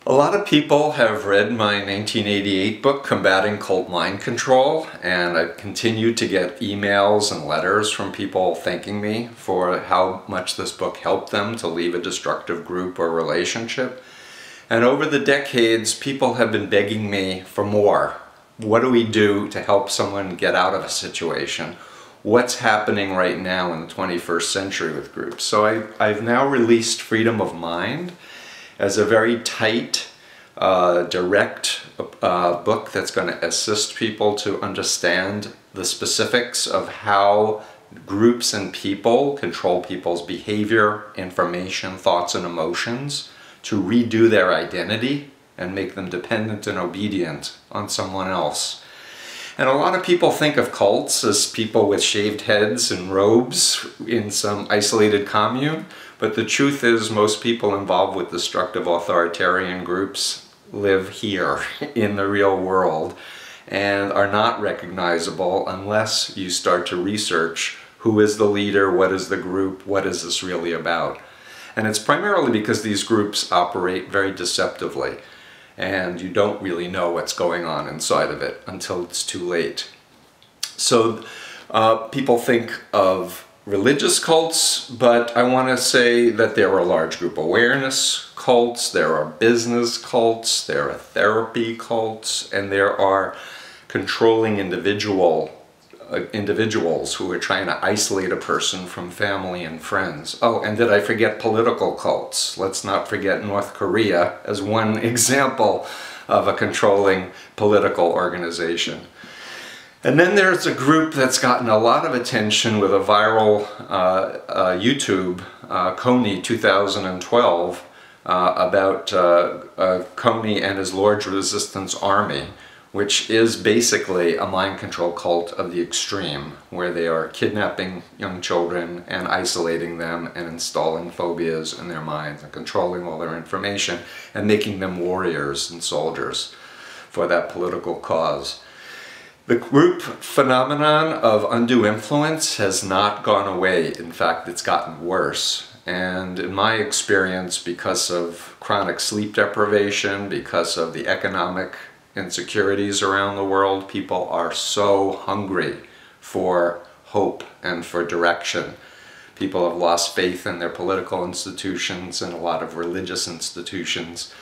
A lot of people have read my 1988 book, Combating Cult Mind Control, and I've continued to get emails and letters from people thanking me for how much this book helped them to leave a destructive group or relationship. And over the decades, people have been begging me for more. What do we do to help someone get out of a situation? What's happening right now in the 21st century with groups? So I've now released Freedom of Mind as a very tight, direct book that's going to assist people to understand the specifics of how groups and people control people's behavior, information, thoughts, and emotions to redo their identity and make them dependent and obedient on someone else. And a lot of people think of cults as people with shaved heads and robes in some isolated commune, but the truth is most people involved with destructive authoritarian groups live here in the real world and are not recognizable unless you start to research who is the leader, what is the group, what is this really about. And it's primarily because these groups operate very deceptively, and you don't really know what's going on inside of it until it's too late. So people think of religious cults, but I want to say that there are large group awareness cults, there are business cults, there are therapy cults, and there are controlling individuals who are trying to isolate a person from family and friends. Oh, and did I forget political cults? Let's not forget North Korea as one example of a controlling political organization. And then there's a group that's gotten a lot of attention with a viral YouTube, Kony 2012, about Kony and his Lord's Resistance Army, which is basically a mind control cult of the extreme, where they are kidnapping young children and isolating them and installing phobias in their minds and controlling all their information and making them warriors and soldiers for that political cause. The group phenomenon of undue influence has not gone away. In fact, it's gotten worse. And in my experience, because of chronic sleep deprivation, because of the economic insecurities around the world, people are so hungry for hope and for direction. People have lost faith in their political institutions and a lot of religious institutions,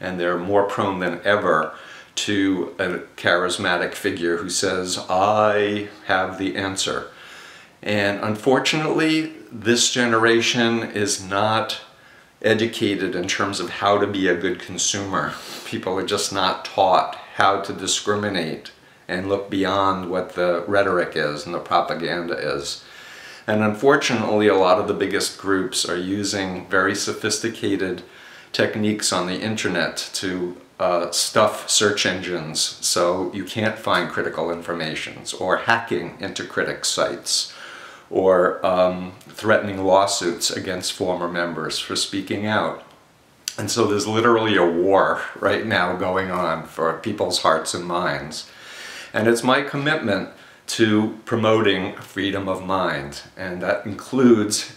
and they're more prone than ever to a charismatic figure who says, I have the answer. And unfortunately, this generation is not educated in terms of how to be a good consumer. People are just not taught how to discriminate and look beyond what the rhetoric is and the propaganda is. And unfortunately, a lot of the biggest groups are using very sophisticated techniques on the internet to stuff search engines so you can't find critical information, or hacking into critics' sites, or threatening lawsuits against former members for speaking out. And so there's literally a war right now going on for people's hearts and minds. And it's my commitment to promoting freedom of mind, and that includes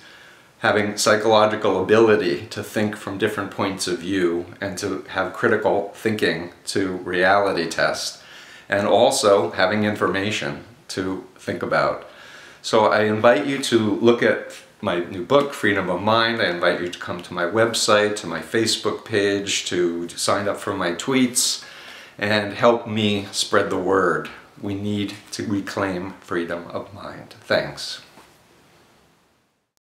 having psychological ability to think from different points of view and to have critical thinking to reality test, and also having information to think about. So I invite you to look at my new book, Freedom of Mind. I invite you to come to my website, to my Facebook page, to sign up for my tweets, and help me spread the word. We need to reclaim freedom of mind. Thanks.